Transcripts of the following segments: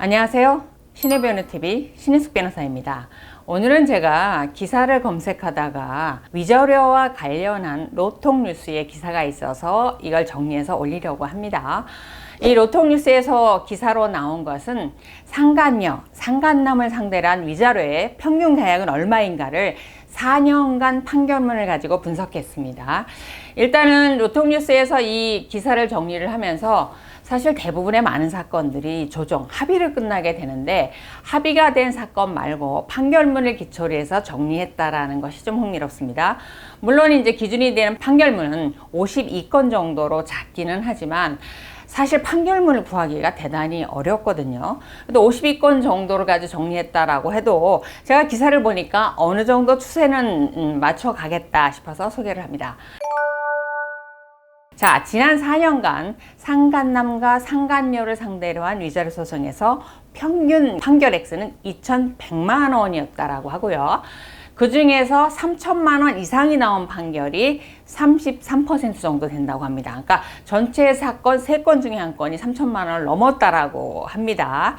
안녕하세요. 신혜변호TV 신혜숙 변호사입니다. 오늘은 제가 기사를 검색하다가 위자료와 관련한 로톡뉴스의 기사가 있어서 이걸 정리해서 올리려고 합니다. 이 로톡뉴스에서 기사로 나온 것은 상간녀, 상간남을 상대로 한 위자료의 평균 가액은 얼마인가를 4년간 판결문을 가지고 분석했습니다. 일단은 로톡뉴스에서 이 기사를 정리를 하면서 사실 대부분의 많은 사건들이 조정, 합의를 끝나게 되는데 합의가 된 사건 말고 판결문을 기초로 해서 정리했다라는 것이 좀 흥미롭습니다. 물론 이제 기준이 되는 판결문은 52건 정도로 작기는 하지만 사실 판결문을 구하기가 대단히 어렵거든요. 또 52건 정도를 가지고 정리했다라고 해도 제가 기사를 보니까 어느 정도 추세는 맞춰가겠다 싶어서 소개를 합니다. 자, 지난 4년간 상간남과 상간녀를 상대로 한 위자료 소송에서 평균 판결 액수는 2,100만 원이었다라고 하고요. 그 중에서 3천만 원 이상이 나온 판결이 33% 정도 된다고 합니다. 그러니까 전체 사건 3건 중에 한 건이 3천만 원을 넘었다라고 합니다.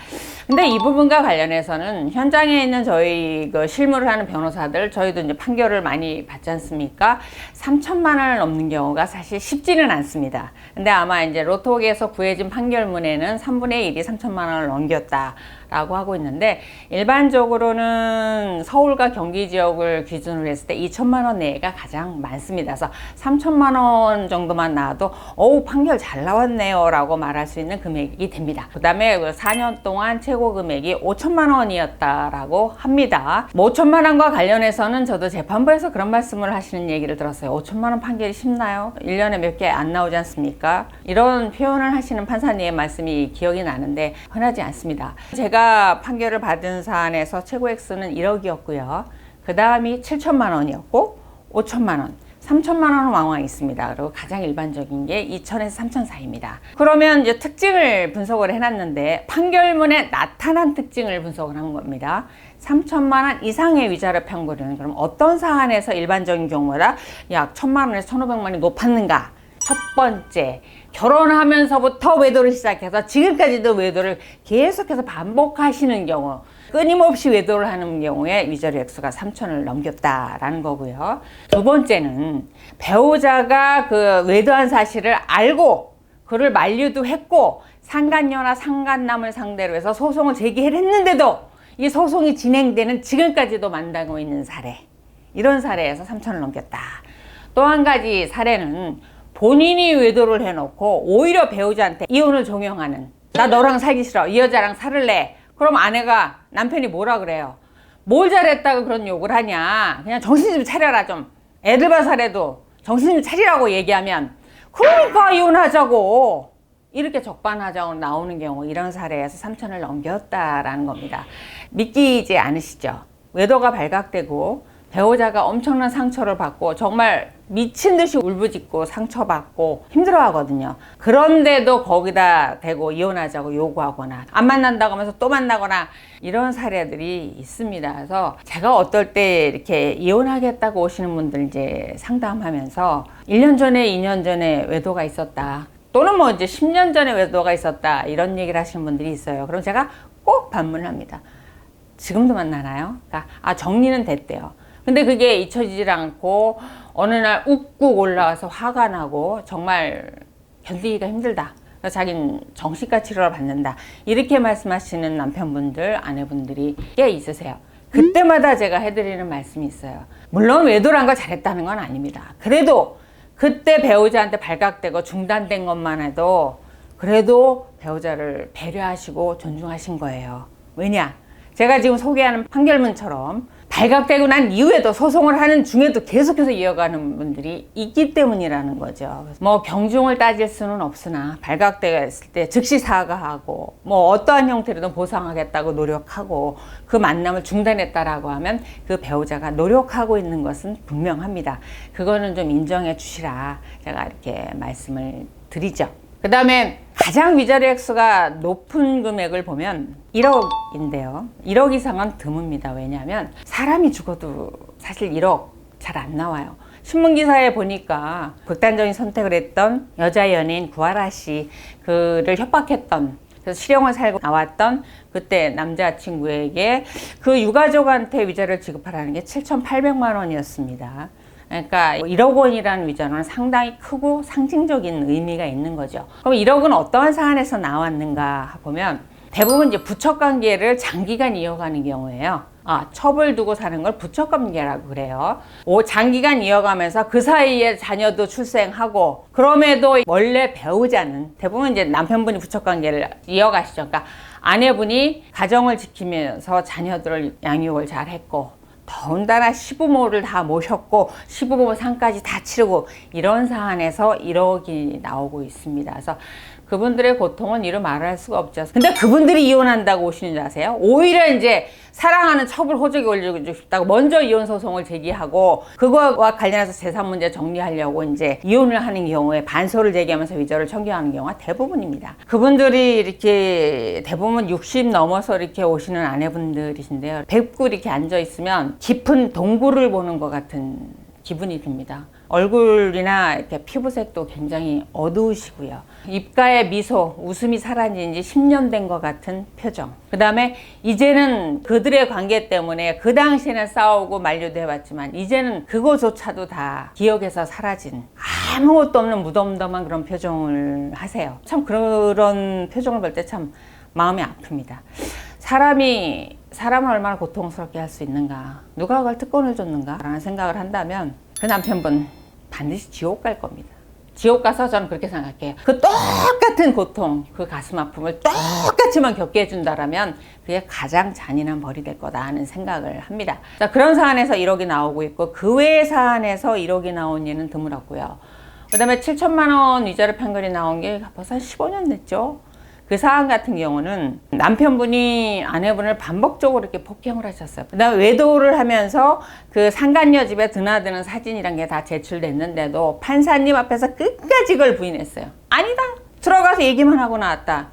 근데 이 부분과 관련해서는 현장에 있는 저희 실무를 하는 변호사들, 저희도 이제 판결을 많이 받지 않습니까? 3천만 원을 넘는 경우가 사실 쉽지는 않습니다. 근데 아마 이제 로톡에서 구해진 판결문에는 3분의 1이 3천만 원을 넘겼다 라고 하고 있는데, 일반적으로는 서울과 경기 지역을 기준으로 했을 때 2천만 원 내외가 가장 많습니다. 그래서 3천만 원 정도만 나와도 판결 잘 나왔네요 라고 말할 수 있는 금액이 됩니다. 그 다음에 4년 동안 최고 금액이 5천만 원이었다라고 합니다. 5천만 원과 관련해서는 저도 재판부에서 그런 말씀을 하시는 얘기를 들었어요. 5천만 원 판결이 쉽나요? 1년에 몇 개 안 나오지 않습니까? 이런 표현을 하시는 판사님의 말씀이 기억이 나는데 흔하지 않습니다. 제가 판결을 받은 사안에서 최고 액수는 1억이었고요. 그 다음이 7천만 원이었고 5천만 원, 3천만 원은 왕왕 있습니다. 그리고 가장 일반적인 게 2천에서 3천 사이입니다. 그러면 이제 특징을 분석을 해놨는데 판결문에 나타난 특징을 분석을 한 겁니다. 3천만 원 이상의 위자료 판결은 그럼 어떤 사안에서 일반적인 경우보다 약 1,000만 원에서 1,500만 원이 높았는가? 첫 번째, 결혼하면서부터 외도를 시작해서 지금까지도 외도를 계속해서 반복하시는 경우, 끊임없이 외도를 하는 경우에 위자료 액수가 3천을 넘겼다라는 거고요. 두 번째는 배우자가 그 외도한 사실을 알고 그를 만류도 했고 상간녀나 상간남을 상대로 해서 소송을 제기를 했는데도 이 소송이 진행되는 지금까지도 만나고 있는 사례, 이런 사례에서 3천을 넘겼다. 또 한 가지 사례는 본인이 외도를 해놓고 오히려 배우자한테 이혼을 종용하는, 나 너랑 살기 싫어, 이 여자랑 살을래. 그럼 아내가, 남편이 뭐라 그래요? 뭘 잘했다고 그런 욕을 하냐, 그냥 정신 좀 차려라, 좀 애들 봐서라도 정신 좀 차리라고 얘기하면 그러니까 이혼하자고, 이렇게 적반하장으로 나오는 경우, 이런 사례에서 3천을 넘겼다라는 겁니다. 믿기지 않으시죠? 외도가 발각되고 배우자가 엄청난 상처를 받고 정말 미친 듯이 울부짖고 상처받고 힘들어 하거든요. 그런데도 거기다 대고 이혼하자고 요구하거나 안 만난다고 하면서 또 만나거나 이런 사례들이 있습니다. 그래서 제가 어떨 때 이렇게 이혼하겠다고 오시는 분들 이제 상담하면서 1년 전에 2년 전에 외도가 있었다, 또는 뭐 이제 10년 전에 외도가 있었다, 이런 얘기를 하시는 분들이 있어요. 그럼 제가 꼭 반문을 합니다. 지금도 만나나요? 그러니까 정리는 됐대요. 근데 그게 잊혀지질 않고 어느 날 욱욱 올라와서 화가 나고 정말 견디기가 힘들다, 그래서 자기는 정신과 치료를 받는다, 이렇게 말씀하시는 남편분들, 아내분들이 꽤 있으세요. 그때마다 제가 해드리는 말씀이 있어요. 물론 외도를 한 거 잘했다는 건 아닙니다. 그래도 그때 배우자한테 발각되고 중단된 것만 해도 그래도 배우자를 배려하시고 존중하신 거예요. 왜냐? 제가 지금 소개하는 판결문처럼 발각되고 난 이후에도 소송을 하는 중에도 계속해서 이어가는 분들이 있기 때문이라는 거죠. 뭐 경중을 따질 수는 없으나 발각됐을 때 즉시 사과하고 뭐 어떠한 형태로든 보상하겠다고 노력하고 그 만남을 중단했다라고 하면 그 배우자가 노력하고 있는 것은 분명합니다. 그거는 좀 인정해 주시라 제가 이렇게 말씀을 드리죠. 그 다음에 가장 위자료 액수가 높은 금액을 보면 1억인데요. 1억 이상은 드뭅니다. 왜냐하면 사람이 죽어도 사실 1억 잘 안 나와요. 신문기사에 보니까 극단적인 선택을 했던 여자 연예인 구하라 씨, 그를 협박했던 그래서 실형을 살고 나왔던 그때 남자친구에게 그 유가족한테 위자료를 지급하라는 게 7,800만 원이었습니다. 그러니까 1억 원이라는 위자료는 상당히 크고 상징적인 의미가 있는 거죠. 그럼 1억은 어떠한 사안에서 나왔는가 보면 대부분 이제 부척 관계를 장기간 이어가는 경우에요. 첩을 두고 사는 걸 부척 관계라고 그래요. 장기간 이어가면서 그 사이에 자녀도 출생하고 그럼에도 원래 배우자는 대부분 이제 남편분이 부척 관계를 이어가시죠. 그러니까 아내분이 가정을 지키면서 자녀들을 양육을 잘 했고 더군다나 시부모를 다 모셨고 시부모 상까지 다 치르고 이런 사안에서 1억이 나오고 있습니다. 그래서 그분들의 고통은 이루 말할 수가 없죠. 근데 그분들이 이혼한다고 오시는 줄 아세요? 오히려 이제 사랑하는 첩을 호적에 올리고 싶다고 먼저 이혼 소송을 제기하고 그거와 관련해서 재산 문제 정리하려고 이제 이혼을 하는 경우에 반소를 제기하면서 위자료를 청구하는 경우가 대부분입니다. 그분들이 이렇게 대부분 60 넘어서 이렇게 오시는 아내분들이신데요. 뵙고 이렇게 앉아 있으면 깊은 동굴을 보는 것 같은 기분이 듭니다. 얼굴이나 이렇게 피부색도 굉장히 어두우시고요. 입가에 미소, 웃음이 사라진 지 10년 된 것 같은 표정. 그 다음에 이제는 그들의 관계 때문에 그 당시에는 싸우고 만류도 해봤지만 이제는 그거조차도 다 기억에서 사라진 아무것도 없는 무덤덤한 그런 표정을 하세요. 참 그런 표정을 볼 때 참 마음이 아픕니다. 사람이 사람을 얼마나 고통스럽게 할 수 있는가, 누가 그걸 특권을 줬는가 라는 생각을 한다면 그 남편분 반드시 지옥 갈 겁니다. 지옥 가서 저는 그렇게 생각해요. 그 똑같은 고통, 그 가슴 아픔을 똑같이만 겪게 해준다라면 그게 가장 잔인한 벌이 될 거다 하는 생각을 합니다. 자, 그런 사안에서 1억이 나오고 있고 그 외의 사안에서 1억이 나온 예는 드물었고요. 그 다음에 7천만 원 위자료 판결이 나온 게 벌써 한 15년 됐죠. 그 사안 같은 경우는 남편분이 아내분을 반복적으로 이렇게 폭행을 하셨어요. 그 다음에 외도를 하면서 그 상간녀 집에 드나드는 사진이란 게 다 제출됐는데도 판사님 앞에서 끝까지 그걸 부인했어요. 아니다. 들어가서 얘기만 하고 나왔다.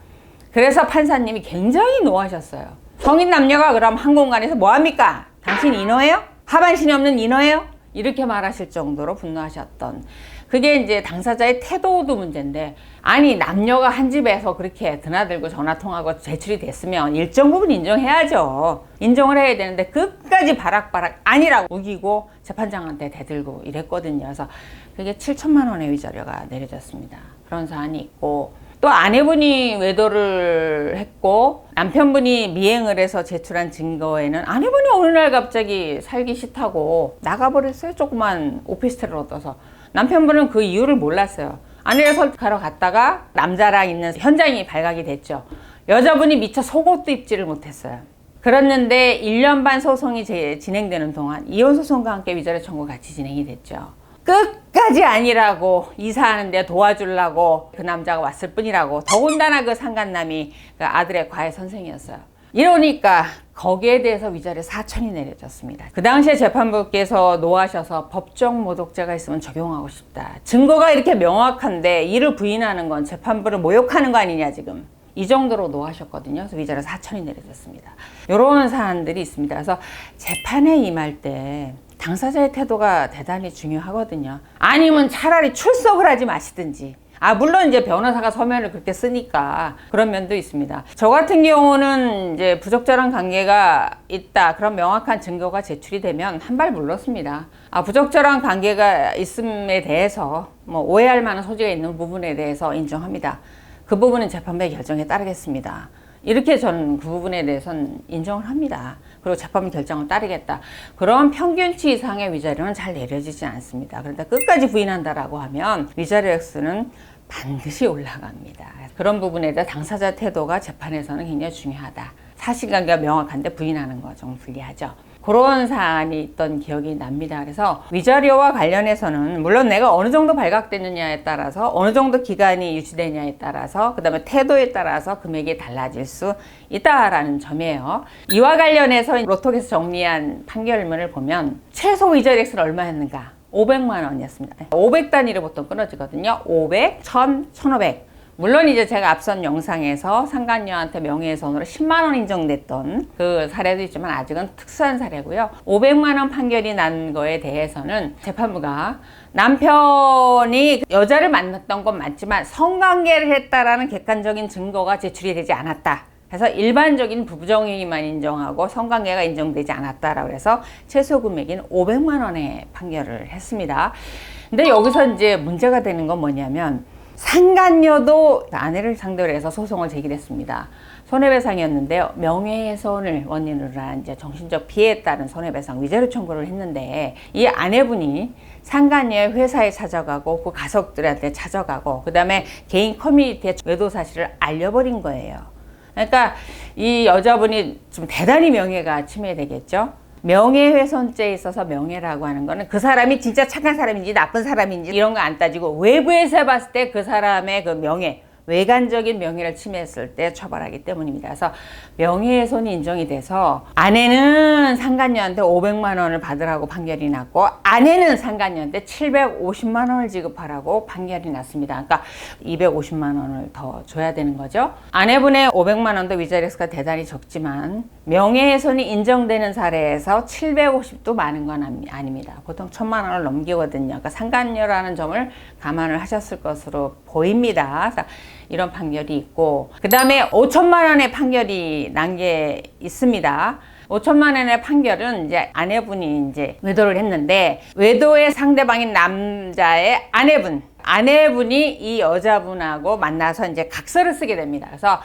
그래서 판사님이 굉장히 노하셨어요. 성인 남녀가 그럼 한 공간에서 뭐합니까? 당신 인어예요? 하반신이 없는 인어예요? 이렇게 말하실 정도로 분노하셨던 그게 이제 당사자의 태도도 문제인데 아니 남녀가 한 집에서 그렇게 드나들고 전화통화하고 제출이 됐으면 일정 부분 인정해야죠. 인정을 해야 되는데 끝까지 바락바락 아니라고 우기고 재판장한테 대들고 이랬거든요. 그래서 그게 7천만 원의 위자료가 내려졌습니다. 그런 사안이 있고 또 아내분이 외도를 했고 남편분이 미행을 해서 제출한 증거에는 아내분이 어느 날 갑자기 살기 싫다고 나가버렸어요. 조그만 오피스텔을 얻어서. 남편분은 그 이유를 몰랐어요. 아내를 설득하러 갔다가 남자랑 있는 현장이 발각이 됐죠. 여자분이 미처 속옷도 입지를 못했어요. 그랬는데 1년 반 소송이 진행되는 동안 이혼 소송과 함께 위자료 청구 같이 진행이 됐죠. 끝까지 아니라고 이사하는데 도와주려고 그 남자가 왔을 뿐이라고 더군다나 그 상간남이 그 아들의 과외 선생이었어요. 이러니까 거기에 대해서 위자료 4천이 내려졌습니다. 그 당시에 재판부께서 노하셔서 법정 모독죄가 있으면 적용하고 싶다. 증거가 이렇게 명확한데 이를 부인하는 건 재판부를 모욕하는 거 아니냐 지금. 이 정도로 노하셨거든요. 그래서 위자료 4천이 내려졌습니다. 이런 사안들이 있습니다. 그래서 재판에 임할 때 당사자의 태도가 대단히 중요하거든요. 아니면 차라리 출석을 하지 마시든지. 물론 이제 변호사가 서면을 그렇게 쓰니까 그런 면도 있습니다. 저 같은 경우는 이제 부적절한 관계가 있다. 그런 명확한 증거가 제출이 되면 한 발 물렀습니다. 부적절한 관계가 있음에 대해서 뭐 오해할 만한 소지가 있는 부분에 대해서 인정합니다. 그 부분은 재판부의 결정에 따르겠습니다. 이렇게 저는 그 부분에 대해서는 인정을 합니다. 그리고 재판부 결정을 따르겠다. 그런 평균치 이상의 위자료는 잘 내려지지 않습니다. 그런데 끝까지 부인한다라고 하면 위자료 액수는 반드시 올라갑니다. 그런 부분에 대해 당사자 태도가 재판에서는 굉장히 중요하다. 사실관계가 명확한데 부인하는 거 좀 불리하죠. 그런 사안이 있던 기억이 납니다. 그래서 위자료와 관련해서는 물론 내가 어느 정도 발각되느냐에 따라서 어느 정도 기간이 유지되냐에 따라서 그 다음에 태도에 따라서 금액이 달라질 수 있다라는 점이에요. 이와 관련해서 로톡에서 정리한 판결문을 보면 최소 위자료 액수는 얼마였는가? 500만 원이었습니다. 500 단위로 보통 끊어지거든요. 500, 1000, 1500. 물론 이제 제가 앞선 영상에서 상간녀한테 명예훼손으로 10만 원 인정됐던 그 사례도 있지만 아직은 특수한 사례고요. 500만 원 판결이 난 거에 대해서는 재판부가 남편이 여자를 만났던 건 맞지만 성관계를 했다라는 객관적인 증거가 제출이 되지 않았다. 그래서 일반적인 부부정행위만 인정하고 성관계가 인정되지 않았다라고 해서 최소 금액인 500만 원에 판결을 했습니다. 근데 여기서 이제 문제가 되는 건 뭐냐면 상간녀도 아내를 상대로 해서 소송을 제기했습니다. 손해배상이었는데요. 명예훼손을 원인으로 한 이제 정신적 피해에 따른 손해배상 위자료 청구를 했는데 이 아내분이 상간녀의 회사에 찾아가고 그 가족들한테 찾아가고 그 다음에 개인 커뮤니티에 외도 사실을 알려버린 거예요. 그러니까 이 여자분이 좀 대단히 명예가 침해되겠죠. 명예훼손죄에 있어서 명예라고 하는 거는 그 사람이 진짜 착한 사람인지 나쁜 사람인지 이런 거 안 따지고 외부에서 봤을 때 그 사람의 그 명예, 외관적인 명예를 침해했을 때 처벌하기 때문입니다. 그래서 명예훼손이 인정이 돼서 아내는 상간녀한테 500만 원을 받으라고 판결이 났고 아내는 상간녀한테 750만 원을 지급하라고 판결이 났습니다. 그러니까 250만 원을 더 줘야 되는 거죠. 아내분의 500만 원도 위자료가 대단히 적지만 명예훼손이 인정되는 사례에서 750도 많은 건 아닙니다. 보통 1000만 원을 넘기거든요. 그러니까 상간녀라는 점을 감안을 하셨을 것으로 보입니다. 이런 판결이 있고 그 다음에 5천만 원의 판결이 난 게 있습니다. 5천만 원의 판결은 이제 아내분이 이제 외도를 했는데 외도의 상대방인 남자의 아내분이 이 여자분하고 만나서 이제 각서를 쓰게 됩니다. 그래서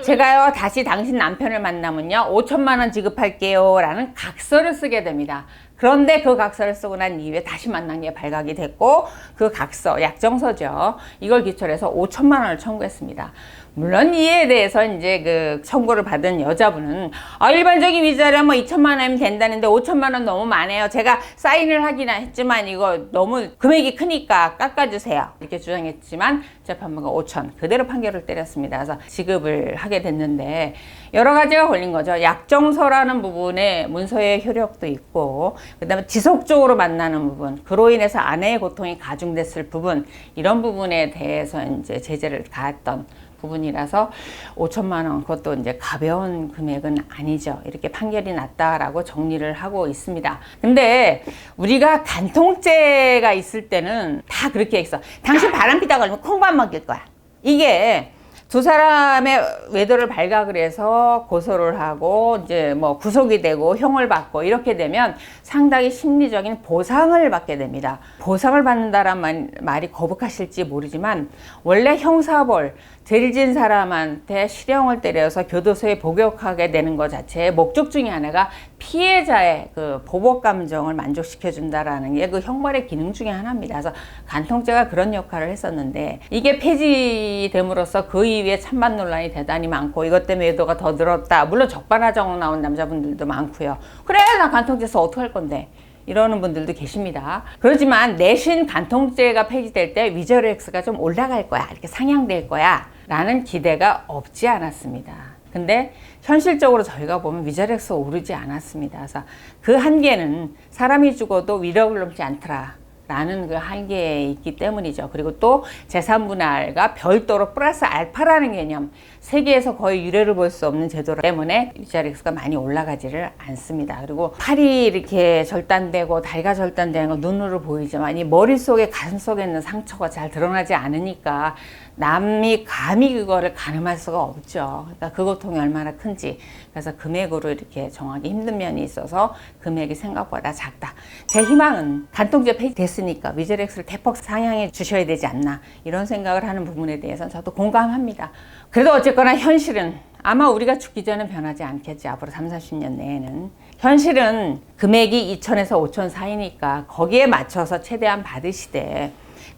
제가요 다시 당신 남편을 만나면요 5천만 원 지급할게요 라는 각서를 쓰게 됩니다. 그런데 그 각서를 쓰고 난 이후에 다시 만난 게 발각이 됐고 그 각서, 약정서죠. 이걸 기초로 해서 5천만 원을 청구했습니다. 물론 이에 대해서 이제 그 청구를 받은 여자분은 일반적인 위자료 뭐 2천만 원이면 된다는데 5천만 원 너무 많아요. 제가 사인을 하긴 했지만 이거 너무 금액이 크니까 깎아주세요. 이렇게 주장했지만 재판부가 5천 그대로 판결을 때렸습니다. 그래서 지급을 하게 됐는데 여러 가지가 걸린 거죠. 약정서라는 부분에 문서의 효력도 있고 그 다음에 지속적으로 만나는 부분, 그로 인해서 아내의 고통이 가중됐을 부분, 이런 부분에 대해서 이제 제재를 가했던 부분이라서 5천만 원, 그것도 이제 가벼운 금액은 아니죠. 이렇게 판결이 났다라고 정리를 하고 있습니다. 근데 우리가 간통죄가 있을 때는 다 그렇게 했어. 당신 바람피다 걸리면 콩밥 먹일 거야. 이게 두 사람의 외도를 발각을 해서 고소를 하고 이제 뭐 구속이 되고 형을 받고 이렇게 되면 상당히 심리적인 보상을 받게 됩니다. 보상을 받는다란 말이 거북하실지 모르지만 원래 형사벌 죄를 지은 사람한테 실형을 때려서 교도소에 복역하게 되는 것 자체의 목적 중에 하나가 피해자의 그 보복 감정을 만족시켜 준다라는 게 그 형벌의 기능 중에 하나입니다. 그래서 간통죄가 그런 역할을 했었는데 이게 폐지됨으로써 그 이후에 찬반 논란이 대단히 많고 이것 때문에 외도가 더 늘었다. 물론 적반하장 나온 남자분들도 많고요. 그래 나 간통죄에서 어떡할 건데 이러는 분들도 계십니다. 그렇지만 내신 간통죄가 폐지될 때 위자료 X가 좀 올라갈 거야, 이렇게 상향될 거야 라는 기대가 없지 않았습니다. 근데 현실적으로 저희가 보면 위자료 X가 오르지 않았습니다. 그래서 그 한계는 사람이 죽어도 위력을 넘지 않더라 라는 그 한계에 있기 때문이죠. 그리고 또 재산분할과 별도로 플러스 알파라는 개념, 세계에서 거의 유례를 볼 수 없는 제도 때문에 위자료 X가 많이 올라가지를 않습니다. 그리고 팔이 이렇게 절단되고 다리가 절단되는 거 눈으로 보이지만 이 머릿속에 가슴속에 있는 상처가 잘 드러나지 않으니까 남이 감히 그거를 가늠할 수가 없죠. 그러니까 그 고통이 얼마나 큰지. 그래서 금액으로 이렇게 정하기 힘든 면이 있어서 금액이 생각보다 작다. 제 희망은 간통죄 폐지됐으니까 위자료 X를 대폭 상향해 주셔야 되지 않나, 이런 생각을 하는 부분에 대해서는 저도 공감합니다. 그래도 어쨌거나 현실은 아마 우리가 죽기 전에 변하지 않겠지. 앞으로 30-40년 내에는. 현실은 금액이 2천에서 5천 사이니까 거기에 맞춰서 최대한 받으시되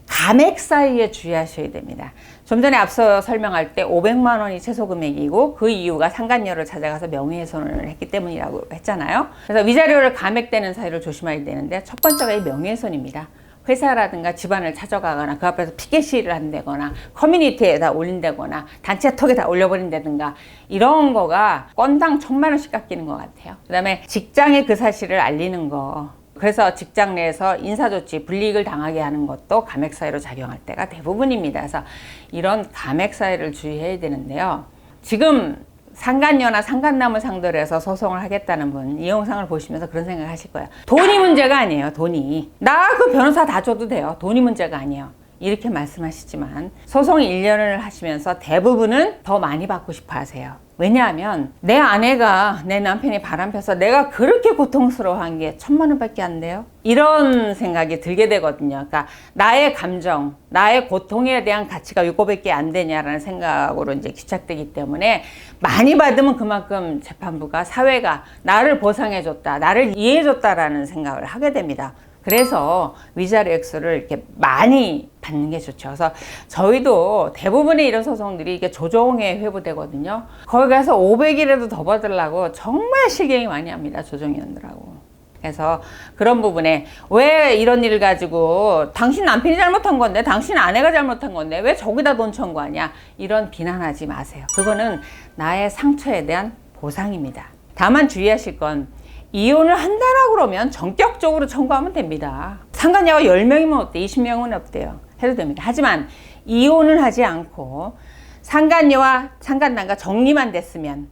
감액 사이에 주의하셔야 됩니다. 좀 전에 앞서 설명할 때 500만 원이 최소 금액이고 그 이유가 상간녀를 찾아가서 명예훼손을 했기 때문이라고 했잖아요. 그래서 위자료를 감액되는 사유를 조심해야 되는데 첫 번째가 이 명예훼손입니다. 회사라든가 집안을 찾아가거나 그 앞에서 피켓 시위를 한다거나 커뮤니티에다 올린다거나 단체톡에다 올려버린다든가 이런 거가 건당 1000만 원씩 깎이는 것 같아요. 그 다음에 직장에 그 사실을 알리는 거, 그래서 직장 내에서 인사조치, 불이익을 당하게 하는 것도 감액사유로 작용할 때가 대부분입니다. 그래서 이런 감액사유를 주의해야 되는데요. 지금 상간녀나 상간남을 상대로 해서 소송을 하겠다는 분, 이 영상을 보시면서 그런 생각 하실 거예요. 돈이 문제가 아니에요. 돈이. 나 그 변호사 다 줘도 돼요. 돈이 문제가 아니에요. 이렇게 말씀하시지만 소송 1년을 하시면서 대부분은 더 많이 받고 싶어 하세요. 왜냐하면 내 아내가 내 남편이 바람펴서 내가 그렇게 고통스러워한 게 1,000만 원밖에 안 돼요. 이런 생각이 들게 되거든요. 그러니까 나의 감정, 나의 고통에 대한 가치가 이거밖에 안 되냐라는 생각으로 이제 귀착되기 때문에 많이 받으면 그만큼 재판부가, 사회가 나를 보상해줬다, 나를 이해해줬다라는 생각을 하게 됩니다. 그래서 위자료 액수를 이렇게 많이 받는 게 좋죠. 그래서 저희도 대부분의 이런 소송들이 이게 조정에 회부되거든요. 거기 가서 500이라도 더 받으려고 정말 실갱이 많이 합니다. 조정위원들하고. 그래서 그런 부분에 왜 이런 일을 가지고 당신 남편이 잘못한 건데, 당신 아내가 잘못한 건데 왜 저기다 돈 청구하냐, 이런 비난하지 마세요. 그거는 나의 상처에 대한 보상입니다. 다만 주의하실 건 이혼을 한다라고 그러면 전격적으로 청구하면 됩니다. 상간녀가 10명이면 어때? 20명은 어때요? 해도 됩니다. 하지만 이혼을 하지 않고 상간녀와 상간남과 정리만 됐으면,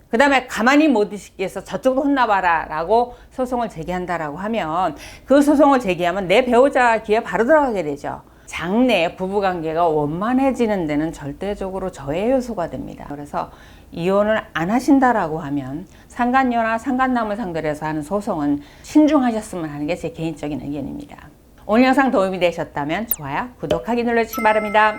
그 다음에 가만히 못 있겠어, 저쪽도 혼나봐라 라고 소송을 제기한다라고 하면, 그 소송을 제기하면 내 배우자 귀에 바로 들어가게 되죠. 장래 부부관계가 원만해지는 데는 절대적으로 저해 요소가 됩니다. 그래서 이혼을 안 하신다라고 하면 상간녀나 상간남을 상대로 해서 하는 소송은 신중하셨으면 하는 게 제 개인적인 의견입니다. 오늘 영상 도움이 되셨다면 좋아요, 구독하기 눌러주시기 바랍니다.